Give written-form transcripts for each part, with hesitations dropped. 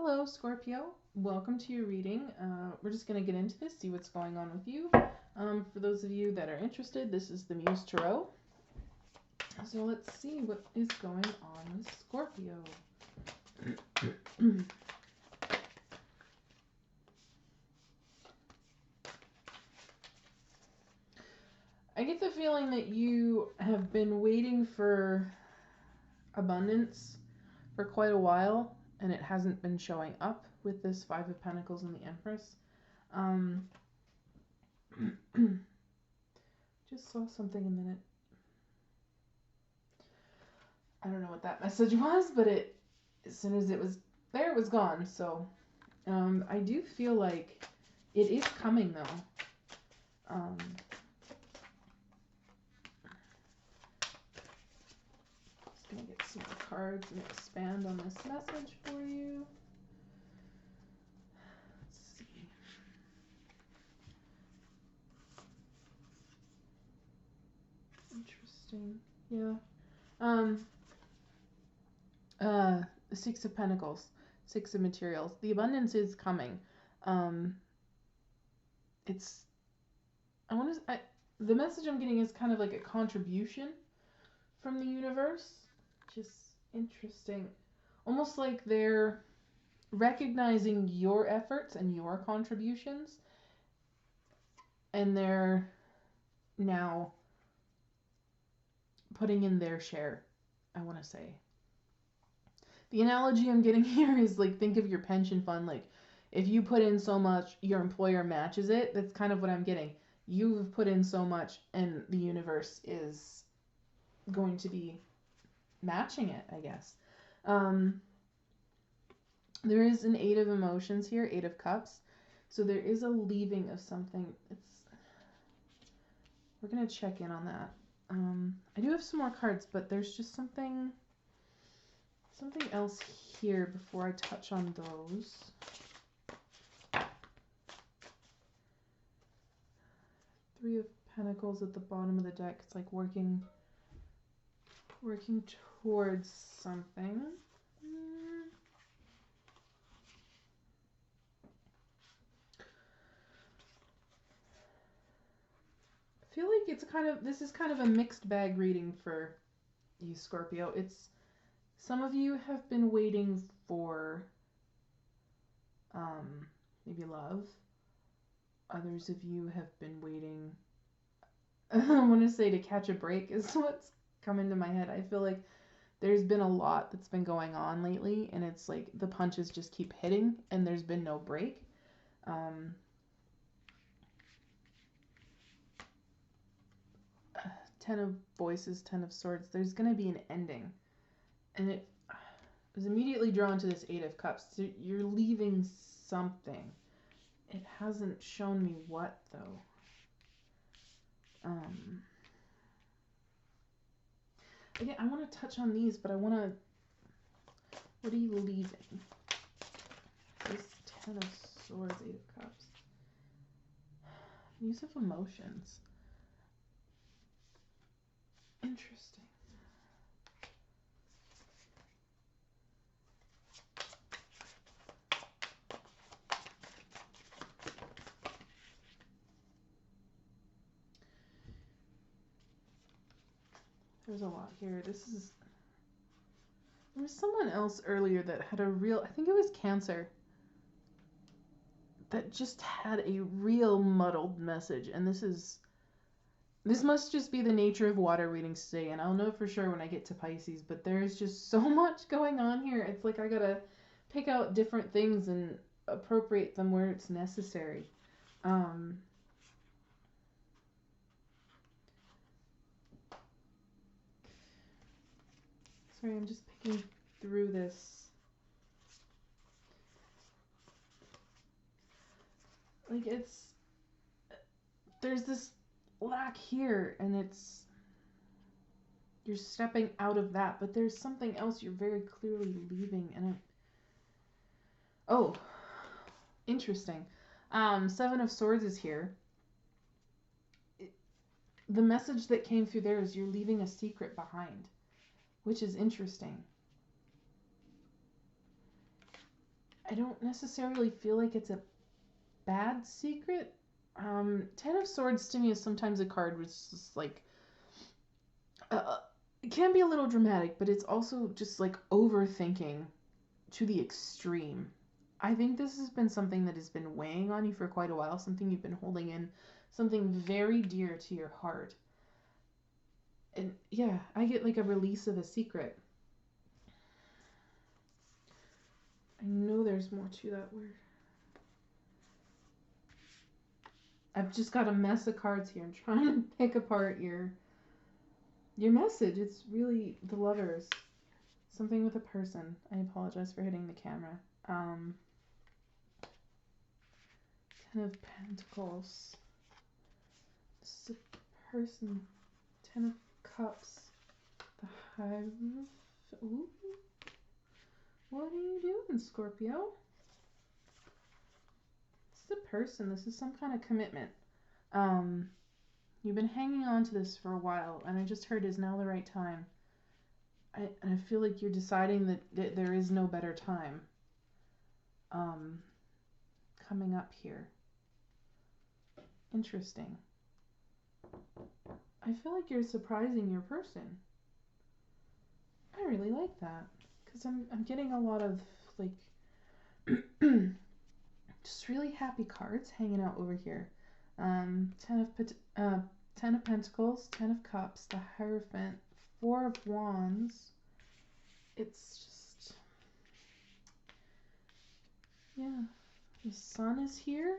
Hello, Scorpio. Welcome to your reading. We're just going to get into this, see what's going on with you. For those of you that are interested, this is the Muse Tarot. So let's see what is going on with Scorpio. I get the feeling that you have been waiting for abundance for quite a while, and it hasn't been showing up with this Five of Pentacles and the Empress. Just saw something a minute. I don't know what that message was, but as soon as it was there, it was gone. So I do feel like it is coming though. Just gonna get some more cards and expand on this message for you. Let's see. Interesting. Yeah. The Six of Pentacles, Six of Materials. The abundance is coming. The message I'm getting is kind of like a contribution from the universe. Just interesting. Almost like they're recognizing your efforts and your contributions, and they're now putting in their share, I want to say. The analogy I'm getting here is like, think of your pension fund. Like, if you put in so much, your employer matches it. That's kind of what I'm getting. You've put in so much, and the universe is going to be matching it, I guess. There is an Eight of Emotions here, Eight of Cups. So there is a leaving of something. We're going to check in on that. I do have some more cards, but there's just something else here before I touch on those. Three of Pentacles at the bottom of the deck. It's like working towards something. I feel like this is kind of a mixed bag reading for you, Scorpio. Some of you have been waiting for maybe love. Others of you have been waiting, I want to say, to catch a break is what's come into my head. I feel like there's been a lot that's been going on lately, and it's like the punches just keep hitting and there's been no break. Ten of Voices, Ten of Swords. There's going to be an ending. And it was immediately drawn to this Eight of Cups. So you're leaving something. It hasn't shown me what, though. Again, I want to touch on these, but what are you leaving? This Ten of Swords, Eight of Cups. Use of Emotions. Interesting. There's a lot here. There was someone else earlier that had I think it was Cancer, that just had a real muddled message. And this must just be the nature of water readings today, and I'll know for sure when I get to Pisces, but there's just so much going on here. It's like I gotta pick out different things and appropriate them where it's necessary. Sorry, I'm just picking through this. Like, there's this lack here, and you're stepping out of that, but there's something else you're very clearly leaving, and oh, interesting. Seven of Swords is here. The message that came through there is you're leaving a secret behind, which is interesting. I don't necessarily feel like it's a bad secret. Ten of Swords to me is sometimes a card which is just like, it can be a little dramatic, but it's also just like overthinking to the extreme. I think this has been something that has been weighing on you for quite a while, something you've been holding in, something very dear to your heart. And yeah, I get like a release of a secret. I know there's more to that word. I've just got a mess of cards here. I'm trying to pick apart your message. It's really the Lovers. Something with a person. I apologize for hitting the camera. Ten of Pentacles. This is a person. Ten of Cups. The Hierophant. Ooh. What are you doing, Scorpio? This is a person. This is some kind of commitment. You've been hanging on to this for a while, and I just heard is now the right time. I feel like you're deciding that there is no better time coming up here. Interesting. I feel like you're surprising your person. I really like that, because I'm getting a lot of like just really happy cards hanging out over here. Ten of Pentacles, Ten of Cups, the Hierophant, Four of Wands. It's just, yeah, the Sun is here.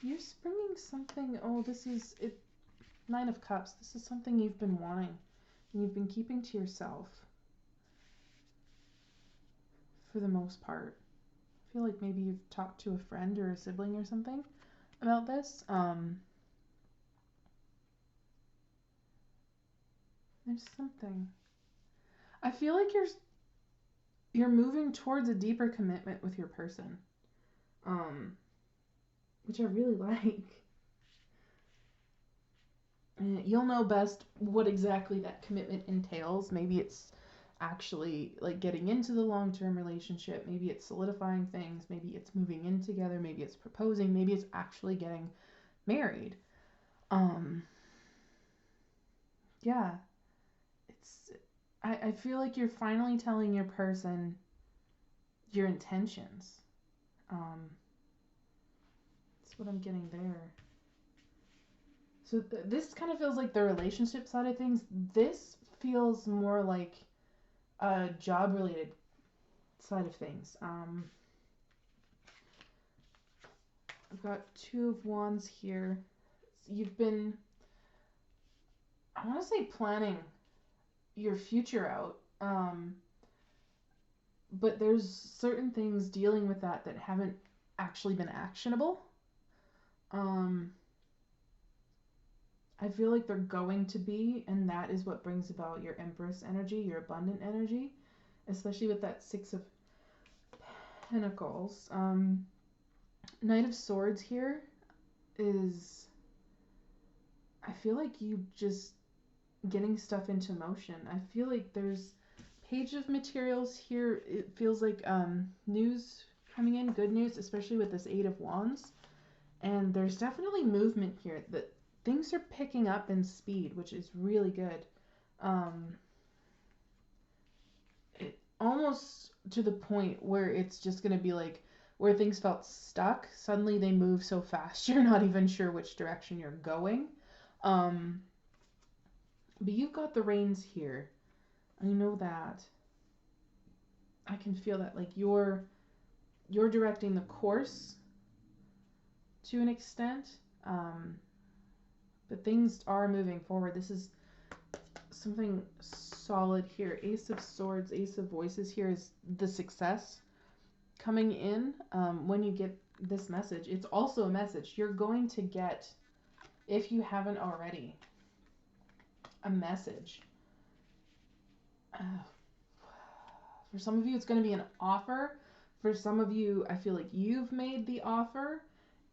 You're springing something. Oh, this is it. Nine of Cups. This is something you've been wanting, and you've been keeping to yourself for the most part. I feel like maybe you've talked to a friend or a sibling or something about this. There's something. I feel like you're moving towards a deeper commitment with your person, which I really like. And you'll know best what exactly that commitment entails. Maybe it's actually like getting into the long-term relationship. Maybe it's solidifying things. Maybe it's moving in together. Maybe it's proposing. Maybe it's actually getting married. Yeah, it's. I feel like you're finally telling your person your intentions. That's what I'm getting there. So this kind of feels like the relationship side of things. This feels more like a job related side of things. I've got Two of Wands here. You've been, I want to say, planning your future out. But there's certain things dealing with that haven't actually been actionable. I feel like they're going to be, and that is what brings about your Empress energy, your abundant energy, especially with that Six of Pentacles. Knight of Swords here is, I feel like you just getting stuff into motion. I feel like there's Page of Materials here. It feels like news coming in, good news, especially with this Eight of Wands. And there's definitely movement here that things are picking up in speed, which is really good. It almost to the point where it's just going to be like where things felt stuck, suddenly they move so fast you're not even sure which direction you're going. But you've got the reins here. I know that. I can feel that, like you're directing the course to an extent. But things are moving forward. This is something solid here. Ace of Swords, Ace of Voices here is the success coming in when you get this message. It's also a message. You're going to get, if you haven't already, a message. For some of you, it's going to be an offer. For some of you, I feel like you've made the offer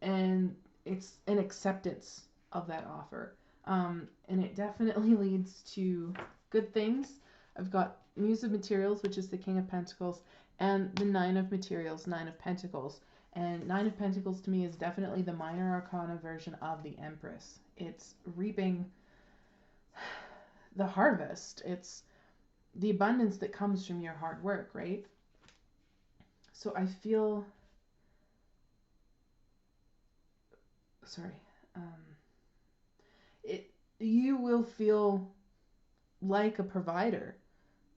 and it's an acceptance of that offer. And it definitely leads to good things. I've got Muse of Materials, which is the King of Pentacles, And the Nine of Materials, Nine of Pentacles. And Nine of Pentacles to me is definitely the minor arcana version of the Empress. It's reaping the harvest. It's the abundance that comes from your hard work, right? So I feel, sorry, you will feel like a provider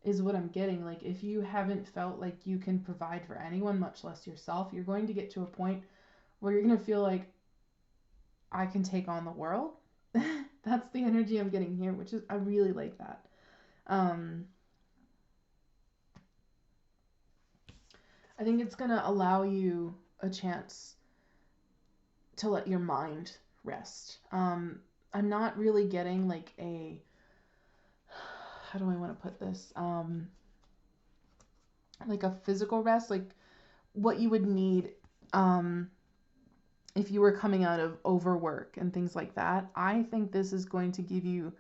is what I'm getting. Like if you haven't felt like you can provide for anyone, much less yourself, you're going to get to a point where you're going to feel like I can take on the world. That's the energy I'm getting here, which is, I really like that. I think it's going to allow you a chance to let your mind rest. I'm not really getting like a, how do I want to put this? Like a physical rest, like what you would need if you were coming out of overwork and things like that. I think this is going to give you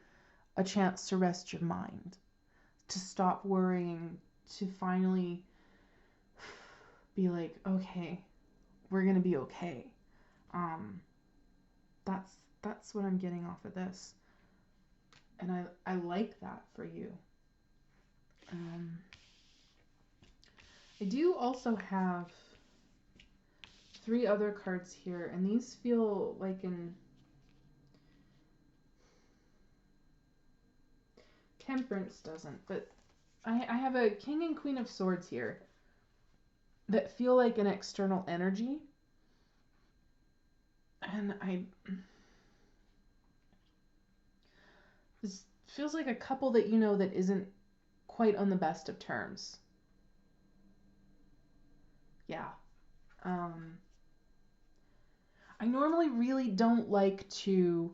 a chance to rest your mind, to stop worrying, to finally be like, okay, we're gonna be okay. That's what I'm getting off of this, and I like that for you. I do also have 3 other cards here, and these feel like in Temperance doesn't, but I have a King and Queen of Swords here that feel like an external energy, and this feels like a couple that you know that isn't quite on the best of terms. Yeah. I normally really don't like to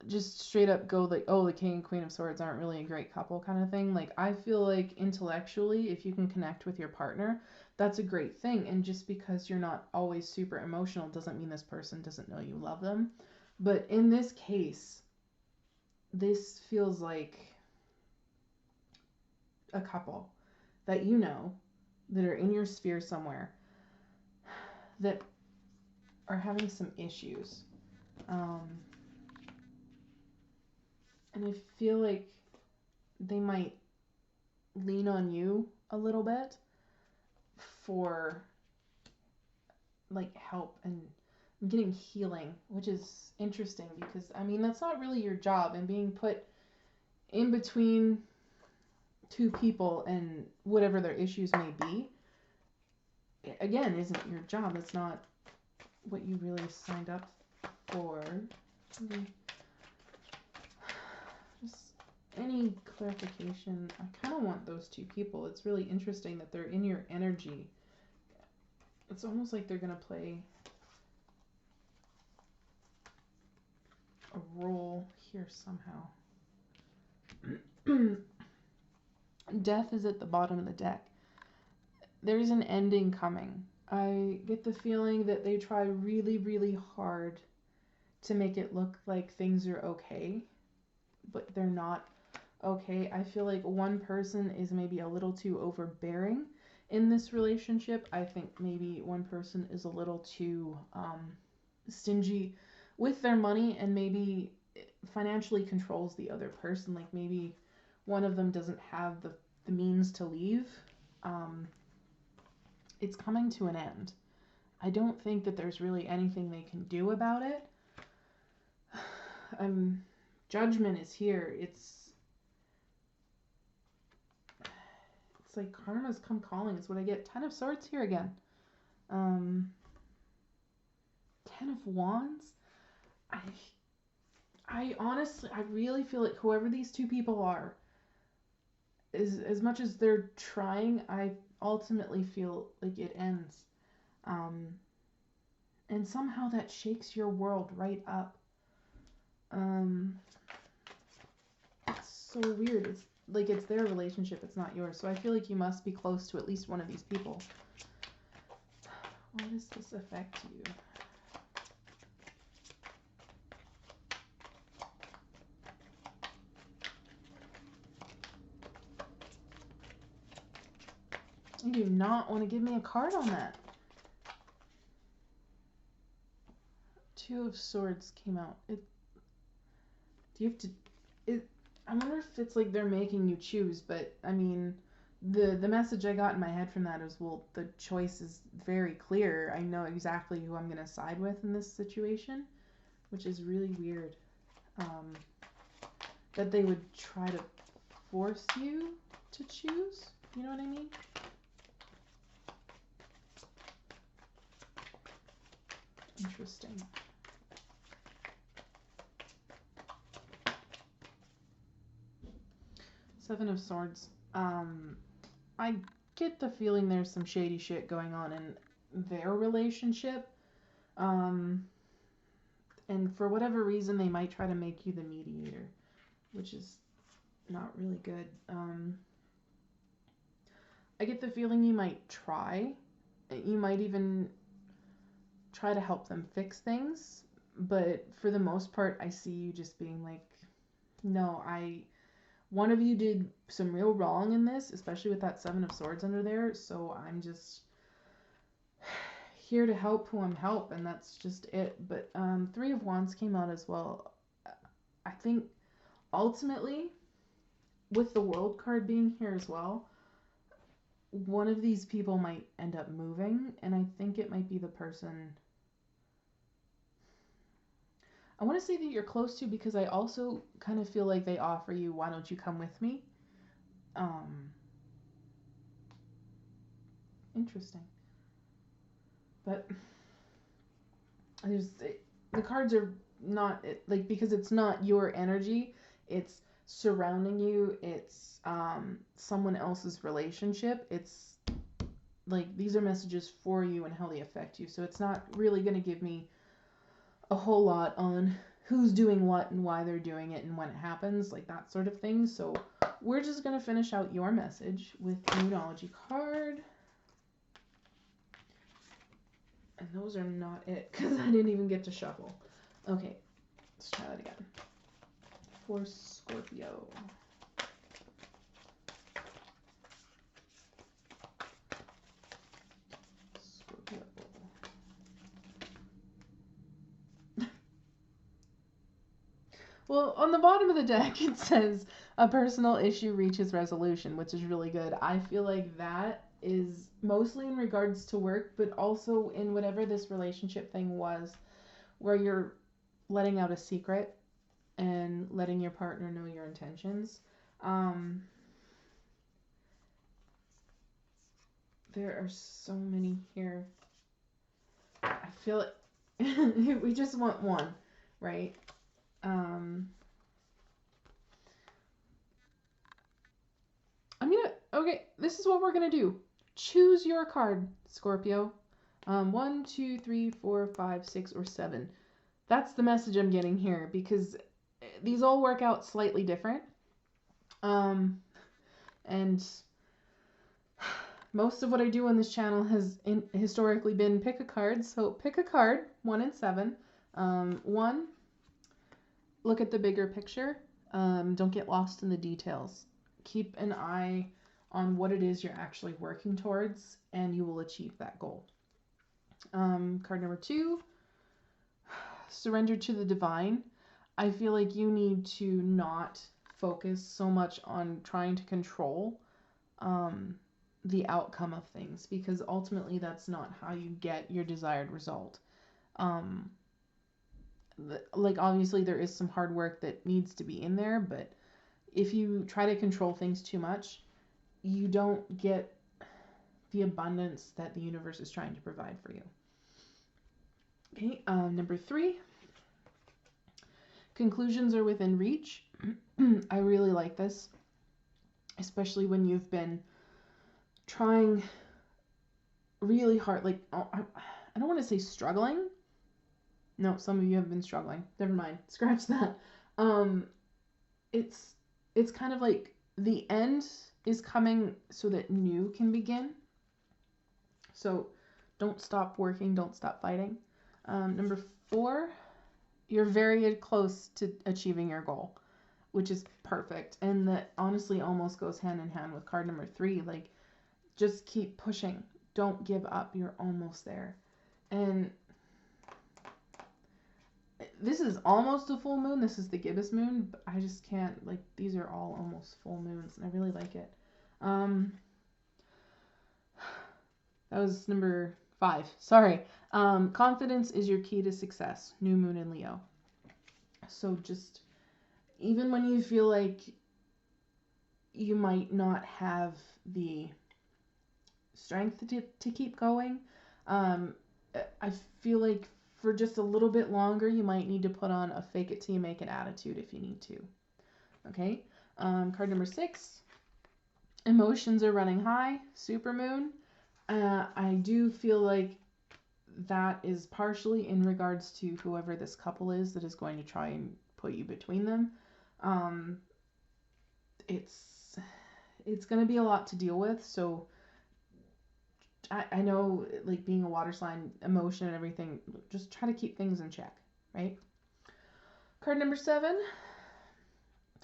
just straight up go like, oh, the King and Queen of Swords aren't really a great couple kind of thing. Like, I feel like intellectually, if you can connect with your partner, that's a great thing. And just because you're not always super emotional doesn't mean this person doesn't know you love them. But in this case, this feels like a couple that you know that are in your sphere somewhere that are having some issues. And I feel like they might lean on you a little bit for like help and getting healing, which is interesting because I mean that's not really your job, and being put in between 2 people and whatever their issues may be, again, isn't your job. It's not what you really signed up for. Just any clarification. I kind of want those 2 people. It's really interesting that they're in your energy. It's almost like they're going to play a role here somehow. Death is at the bottom of the deck. There's an ending coming. I get the feeling that they try really, really hard to make it look like things are okay, but they're not okay. I feel like one person is maybe a little too overbearing in this relationship. I think maybe one person is a little too stingy with their money and maybe financially controls the other person. Like maybe one of them doesn't have the means to leave. It's coming to an end. I don't think that there's really anything they can do about it. Judgment is here. It's like karma's come calling is what I get. 10 of Swords here again. 10 of Wands. I honestly, I really feel like whoever these 2 people are, is as much as they're trying, I ultimately feel like it ends. And somehow that shakes your world right up. It's so weird. It's like it's their relationship, it's not yours. So I feel like you must be close to at least one of these people. Why does this affect you? You do not want to give me a card on that. Two of Swords came out. Do you have to... I wonder if it's like they're making you choose, but I mean, the message I got in my head from that is, well, the choice is very clear. I know exactly who I'm going to side with in this situation, which is really weird. That they would try to force you to choose. You know what I mean? Interesting. Seven of Swords. I get the feeling there's some shady shit going on in their relationship. And for whatever reason, they might try to make you the mediator, which is not really good. I get the feeling you might try. You might even try to help them fix things. But for the most part, I see you just being like, no, one of you did some real wrong in this, especially with that Seven of Swords under there, so I'm just here to help who I'm help, and that's just it. But Three of Wands came out as well. I think ultimately, with the World card being here as well, one of these people might end up moving, and I think it might be the person I want to say that you're close to, because I also kind of feel like they offer you, why don't you come with me? Interesting. But the cards are not like, because it's not your energy, it's surrounding you, it's someone else's relationship. It's like these are messages for you and how they affect you. So it's not really going to give me a whole lot on who's doing what and why they're doing it and when it happens, like that sort of thing. So we're just going to finish out your message with the Moonology card. And those are not it, because I didn't even get to shuffle. Okay, let's try that again. For Scorpio. Scorpio. Well, on the bottom of the deck, it says a personal issue reaches resolution, which is really good. I feel like that is mostly in regards to work, but also in whatever this relationship thing was, where you're letting out a secret and letting your partner know your intentions. There are so many here. I feel it. We just want one, right? Okay, this is what we're gonna do. Choose your card, Scorpio. 1, 2, 3, 4, 5, 6, or 7. That's the message I'm getting here, because these all work out slightly different. And most of what I do on this channel has historically been pick a card. So pick a card, 1 and 7. 1, look at the bigger picture. Don't get lost in the details. Keep an eye on what it is you're actually working towards, and you will achieve that goal. Card number 2, surrender to the divine. I feel like you need to not focus so much on trying to control the outcome of things, because ultimately that's not how you get your desired result. Like, obviously there is some hard work that needs to be in there, but if you try to control things too much, you don't get the abundance that the universe is trying to provide for you. Okay, number 3, conclusions are within reach. I really like this, especially when you've been trying really hard. Like, I don't want to say struggling. No, some of you have been struggling. Never mind. Scratch that. It's kind of like the end is coming so that new can begin. So don't stop working. Don't stop fighting. Number 4, you're very close to achieving your goal, which is perfect. And that honestly almost goes hand in hand with card number 3. Like, just keep pushing. Don't give up. You're almost there. And this is almost a full moon. This is the gibbous moon, but I just can't, like, these are all almost full moons, and I really like it. That was number 5. Sorry. Confidence is your key to success. New moon in Leo. So just, even when you feel like you might not have the strength to keep going, I feel like for just a little bit longer, you might need to put on a fake it till you make it attitude if you need to. Okay. Card number 6. Emotions are running high. Supermoon. I do feel like that is partially in regards to whoever this couple is that is going to try and put you between them. It's going to be a lot to deal with. So I know, like, being a water sign, emotion and everything, just try to keep things in check, right? Card number 7,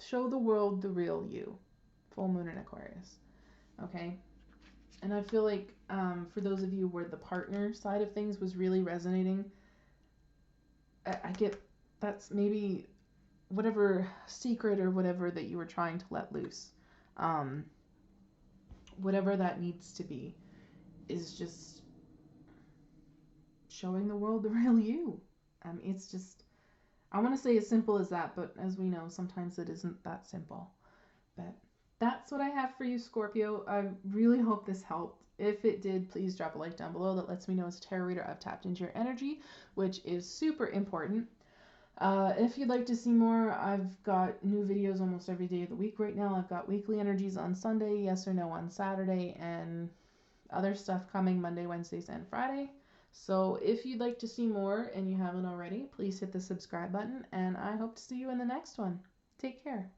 show the world the real you. Full moon in Aquarius. Okay. And I feel like for those of you where the partner side of things was really resonating, I get that's maybe whatever secret or whatever that you were trying to let loose. Whatever that needs to be is just showing the world the real you. It's just, I want to say as simple as that, but as we know, sometimes it isn't that simple. But that's what I have for you, Scorpio. I really hope this helped. If it did, please drop a like down below. That lets me know as a tarot reader I've tapped into your energy, which is super important. If you'd like to see more, I've got new videos almost every day of the week right now. I've got weekly energies on Sunday, yes or no on Saturday, and other stuff coming Monday, Wednesdays, and Friday. So if you'd like to see more and you haven't already, please hit the subscribe button, and I hope to see you in the next one. Take care.